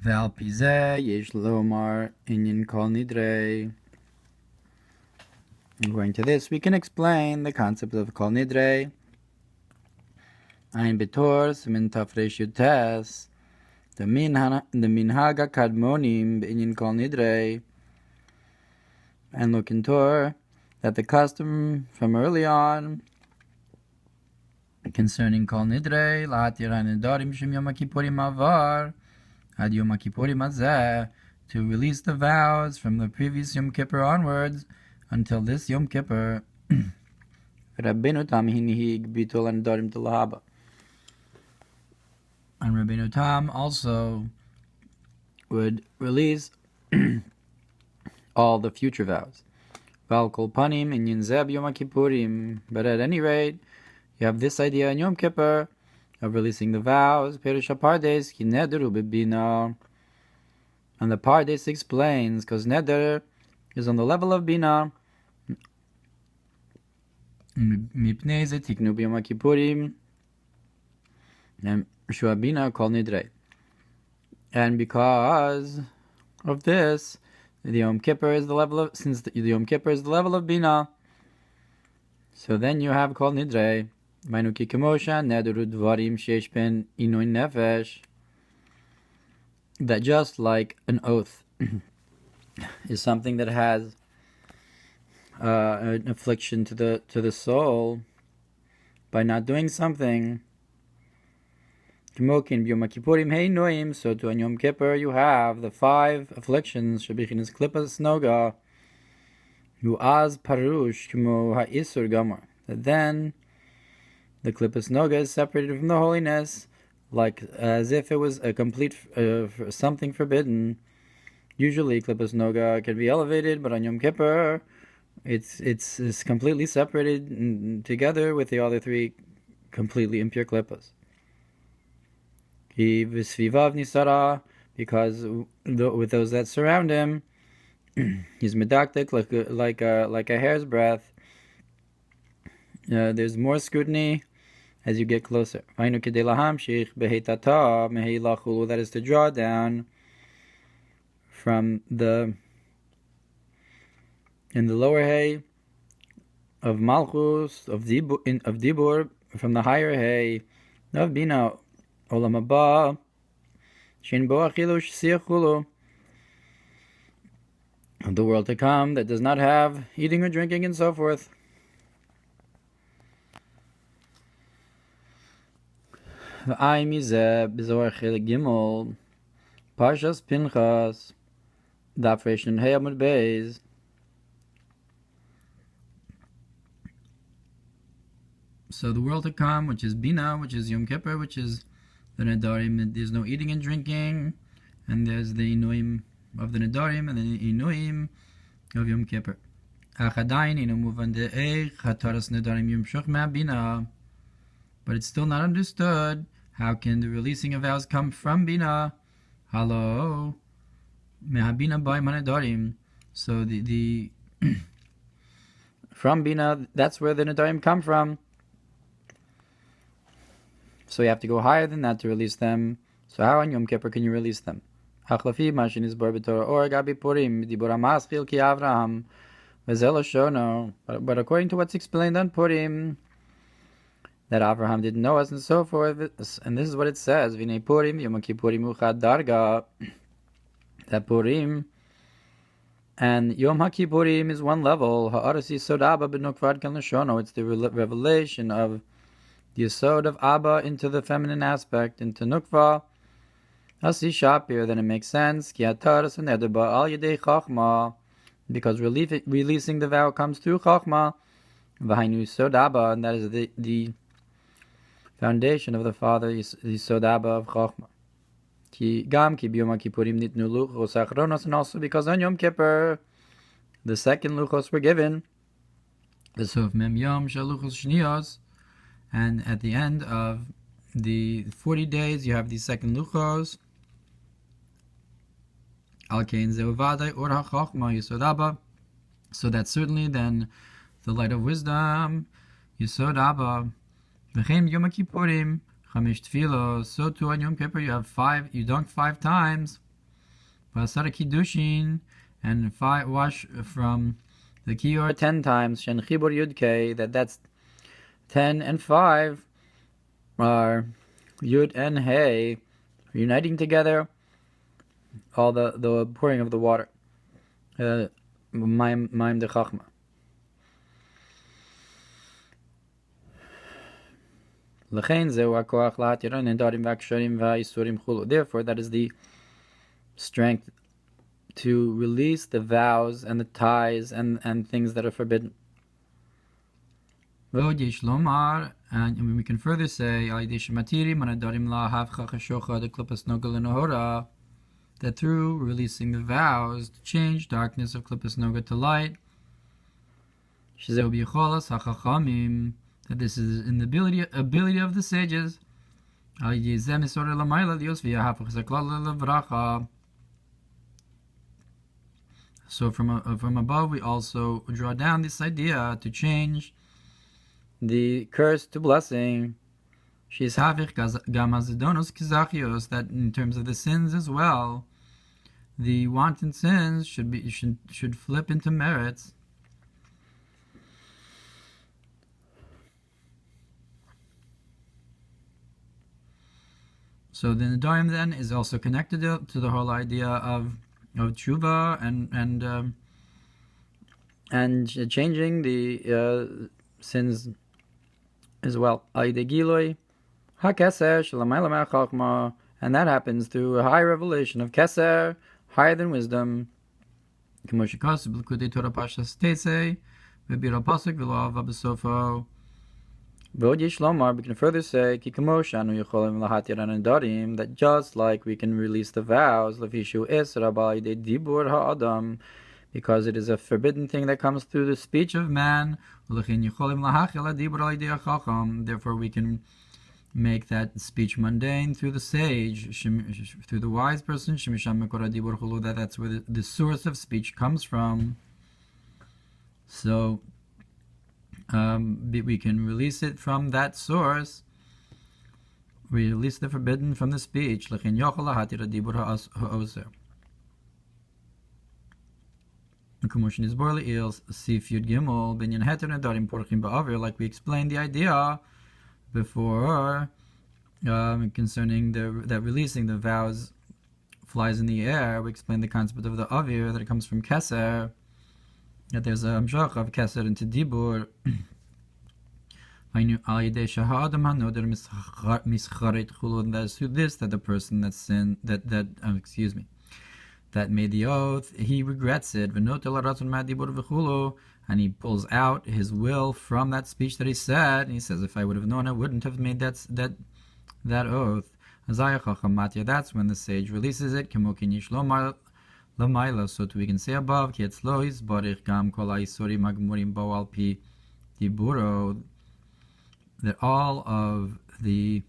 ועל פי זה יש לומר עניין כל נדרי. According to this, we can explain the concept of kol nidrei. Ein betor simin tafresh yutes, the minhag kadmonim b'inyan kol nidrei, and look in Torah that the custom from early on concerning kol nidrei la'atir hanidarim shem yom kippurim avar ad yom kippurim hazeh, to release the vows from the previous Yom Kippur onwards until this Yom Kippur. Rabbeinu Tam hinihig bitul hanidarim telahaba. And Rabbeinu Tam also would release all the future vows. Val kol panim inyan zeb Yom Kippurim. But at any rate, you have this idea in Yom Kippur of releasing the vows. Perish Pardes ki nederu bebina. And the Pardes explains, because neder is on the level of bina. Mipnei ze tiknu b'Yom Kippurim. And Shua bina kol nidrei. And because of this, the Yom Kippur is the level of, since the Yom Kippur is the level of bina, so then you have kol nidrei. Mainu ki kemosha nederu dvarim sheish ben inui nefesh. That just like an oath is something that has an affliction to the soul by not doing something. Kimokin b'Yom Kippurim hey noim. So to on Yom Kippur you have the 5 afflictions. Shabichinas klipas noga. Hu az parush kimo ha'isur gamar. That then the klipas noga is separated from the holiness, like as if it was a complete something forbidden. Usually klipas noga can be elevated, but on Yom Kippur it's completely separated together with the other 3 completely impure klipas. Because with those that surround him, he's medactic like a hair's breadth. There's more scrutiny as you get closer. That is to draw down from in the lower hay of Malchus, of Dibur, from the higher hay of Bina. Olam haba, shein bo achilu sh'siach chulu. Of the world to come that does not have eating or drinking and so forth. V'ay mizeh b'zohar chelik gimel, Parshas Pinchas, daf resh nun hey amud beis. So the world to come, which is Bina, which is Yom Kippur, which is the Nedarim, there's no eating and drinking, and there's the Inuim of the Nedarim and the Inuim of Yom Kippur. But it's still not understood. How can the releasing of vows come from Bina? Hello, Mehabina by Nedarim. So the from Bina, that's where the Nedarim come from. So you have to go higher than that to release them. So how on Yom Kippur can you release them? But according to what's explained on Purim, that Abraham didn't know us and so forth, and this is what it says: V'nei Purim Yom Kippurim uchad darga. That Purim and Yom HaKippurim is one level. Ha'arasi sodaba b'nukvad kan l'shono. It's the revelation of the yesod of Abba into the feminine aspect, into Nukva. Asi Shapir, then it makes sense. Ki ataras nederba al yedei chachma, because releasing the vow comes through chachma. V'hainu yesod Abba, and that is the foundation of the Father, yesod Abba of chachma. Ki gam ki b'Yom Kippurim nitnu luchos achronos, and also because on Yom Kippur the second luchos were given. V'sof mem yom shel luchos shniyos. And at the end of the 40 days, you have the second luchos. Alkein zeuvadai Ohr Hatorah Bamidbar. So that's certainly then the light of wisdom, Yesod Abba. V'chein Yom Kippurim, Chamesh Tfilos. So too on Yom Kippur you have 5. You dunk 5 times. V'asara kiddushin, and wash from the Shiur 10 times. Shen chibur yud-kei, that's 10 and 5 are yud and hey, uniting together. All the pouring of the water. Maim de chachma. Therefore, that is the strength to release the vows and the ties and things that are forbidden. And we can further say that through releasing the vows to change darkness of klipas noga to light, that this is in the ability of the sages. So from above we also draw down this idea to change the curse to blessing. That in terms of the sins as well, the wanton sins should flip into merits. So the Nedarim then is also connected to the whole idea of tshuva and changing the sins as well. And that happens through a high revelation of keser, higher than wisdom. We can further say that just like we can release the vows, because it is a forbidden thing that comes through the speech of man, therefore we can make that speech mundane through the sage, through the wise person, that's where the source of speech comes from. So we can release it from that source. We release the forbidden from the speech. Like we explained the idea before concerning that releasing the vows flies in the air. We explained the concept of the avir, that it comes from keser, that there's a hamshach of keser into dibur. And that is through this that the person that sinned, that made the oath, he regrets it, and he pulls out his will from that speech that he said, and he says, if I would have known, I wouldn't have made that oath. That's when the sage releases it. So we can say above, that all of the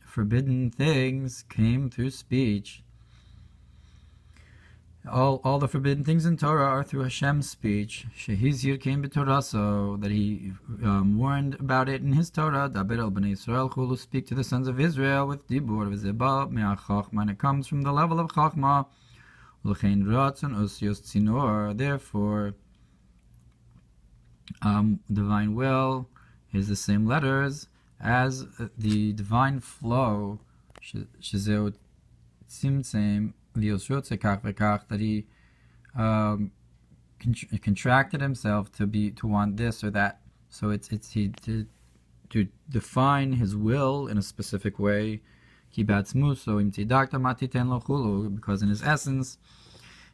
forbidden things came through speech. All the forbidden things in Torah are through Hashem's speech. Shehizir came b'Torah, so that he warned about it in his Torah. Daber el b'nei Yisrael chulu, speak to the sons of Israel with dibur v'zeba me'achachma, and it comes from the level of chachma. L'chein ratzon osios tzinor. Therefore, divine will is the same letters as the divine flow. Shezeu tzimtzem. That he contracted himself to want this or that. So it's to define his will in a specific way. Because in his essence,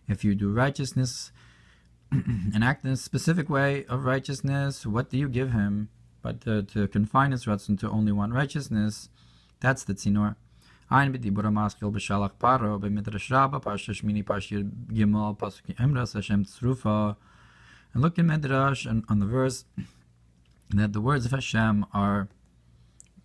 if you do righteousness and act in a specific way of righteousness, what do you give him? But to confine his ratzon to only one righteousness, that's the tzinor. Ein b'dibur ha'maskil b'shalach paro b'midrash Rabbah Parshas Shmini Parshas Gimel Pasuk Emras Hashem Tzrufa, and look in Midrash on the verse that the words of Hashem are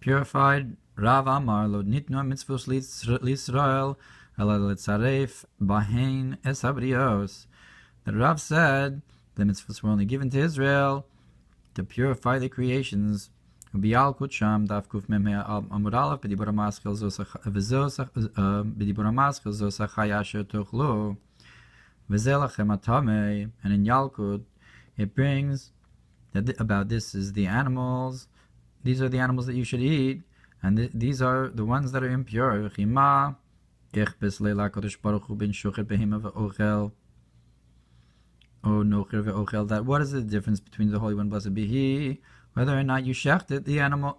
purified. Rav Amar lo nitnu mitzvos l'Yisrael ela letzaref bahein es habrios. The Rav said the mitzvos were only given to Israel to purify the creations B'Yalkut Sham Daf Kuf Mem Amud Aleph B'Dibur HaMaschil Zos HaChaya Asher Tuchlu V'Zeh Lachem HaTamei. And in Yalkut it brings that about this is the animals. These are the animals that you should eat, and these are the ones that are impure. Chima Ichbis Leila Kodesh Baruch Hu Ben Shuchet Behima V'Ochel. Oh no, that what is the difference between the Holy One, blessed be He, whether or not you shecht the animal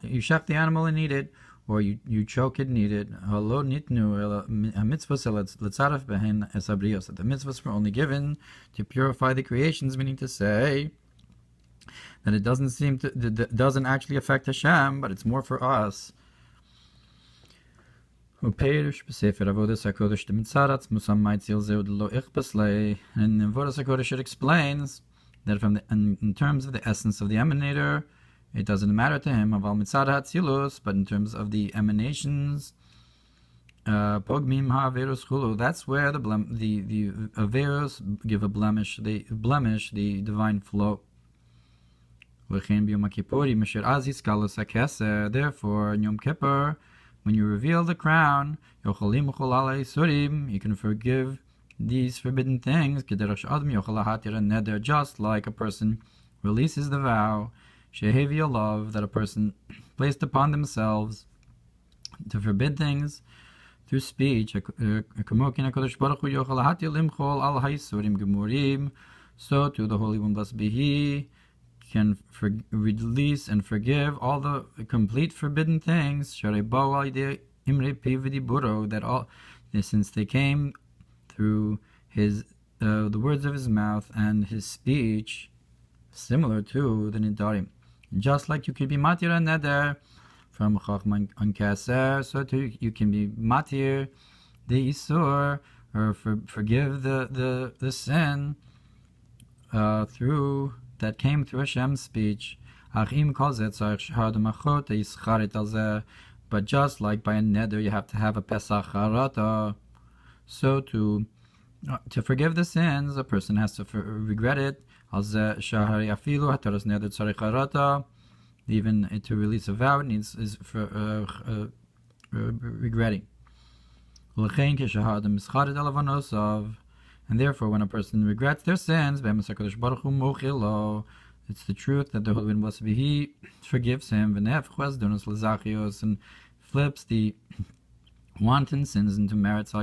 and eat it, or you choke it and eat it? Halo nitnu mitzvos letzaref behen esabrios. That the mitzvahs were only given to purify the creations, meaning to say that it doesn't actually affect Hashem, but it's more for us. And Vodas HaKodesh it explains that in terms of the essence of the emanator, it doesn't matter to him, but in terms of the emanations, that's where the Averos give a blemish, the divine flow. Therefore, in Yom Kippur, when you reveal the crown, you can forgive these forbidden things, just like a person releases the vow, love that a person placed upon themselves to forbid things through speech. So too the Holy One, blessed be He, can release and forgive all the complete forbidden things, that all, since they came through his the words of his mouth and his speech, similar to the nidarim. Just like you could be matir and neder from chachma and kaser, so too you can be matir the isur, or forgive the sin through that came through Hashem's speech. But just like by a neder you have to have a pesach harata, so to forgive the sins a person has to regret it. Even to release a vow needs is for regretting. And therefore, when a person regrets their sins, it's the truth that the Holy One, blessed be He, forgives him, and flips the wanton sins into merits,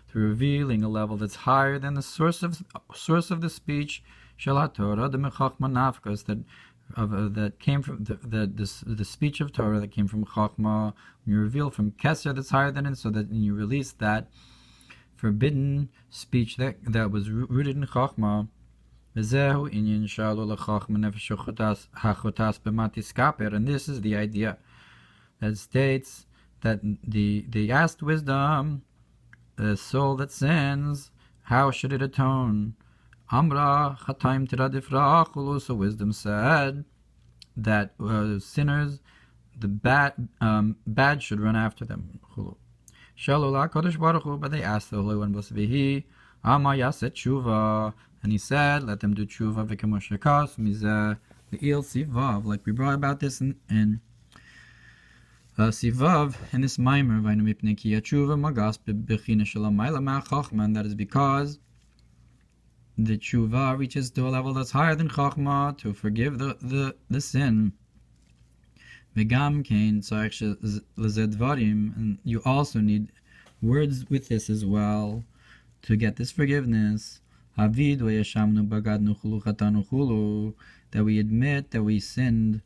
through revealing a level that's higher than the source of the speech, that came from the speech of Torah that came from Chachma. When you reveal from Keser that's higher than it, so that you release that forbidden speech that was rooted in Chachma. And this is the idea that states that the asked wisdom, the soul that sins, how should it atone? Amra Chataim Tiradifra. So wisdom said that sinners, the bad should run after them. Shalula Kodesh Baruch Hu, but they asked the Holy One, blessed be He, Ama Yaset Tshuva, and He said, let them do Tshuva v'kemoshekas mizeh l'il sivav, like we brought about this in sivav in this Mamar, v'aynu mipnei ki tshuva magas b'china shalamayla ma'achachma, and that is because the tshuva reaches to a level that's higher than chachma to forgive the sin. V'gam kein tzarich lezeh dvarim, and you also need words with this as well to get this forgiveness. Havid v'yashamnu bagadnu chulu chatanu chulu, that we admit that we sinned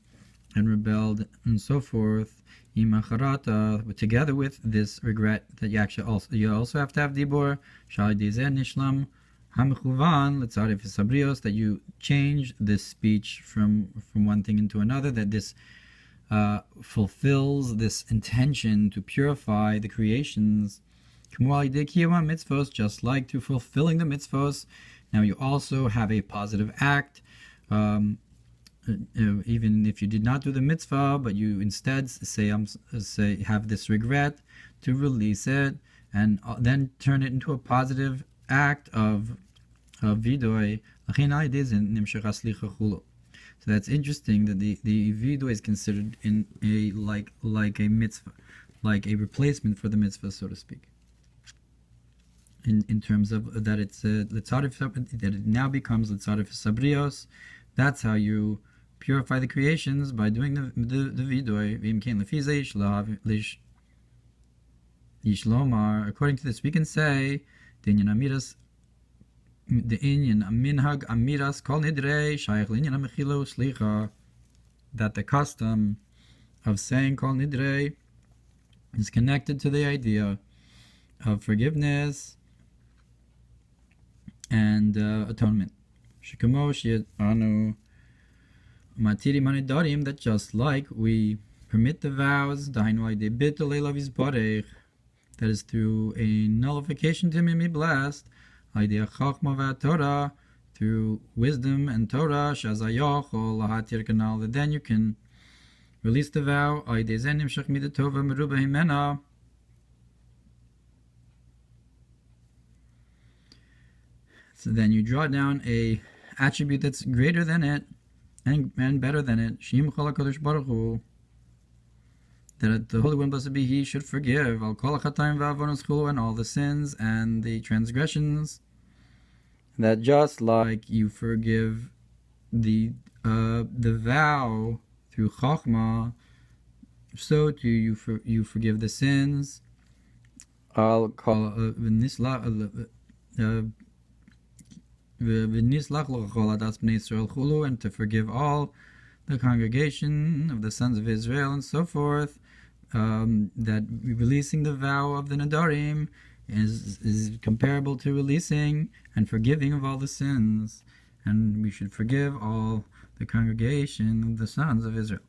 and rebelled and so forth. Imacharata, together with this regret that you also have to have dibur. Shali dezeh nishlam that you change this speech from one thing into another, that this fulfills this intention to purify the creations. Just like to fulfilling the mitzvos, now you also have a positive act, even if you did not do the mitzvah, but you instead say have this regret, to release it and then turn it into a positive act of vidoy. So So that's interesting that the vidui is considered in a like a mitzvah, like a replacement for the mitzvah, so to speak. In terms of that, it's that it now becomes litzarif sabrios. That's how you purify the creations, by doing the vidui. According to this, we can say the inyan minhag amiras kol nidrei shaykh linyan mechila uslicha, that the custom of saying kol nidrei is connected to the idea of forgiveness and atonement. Shikamo anu matiri manidarim, that just like we permit the vows, that is through a nullification to me blessed, through wisdom and Torah, that then you can release the vow, so then you draw down a attribute that's greater than it and better than it, that the Holy One, blessed be He, should forgive and all the sins and the transgressions, that just like you forgive the vow through Chachma, so too you forgive the sins. And to forgive all the congregation of the sons of Israel and so forth. That releasing the vow of the Nadarim is comparable to releasing and forgiving of all the sins, and we should forgive all the congregation of the sons of Israel.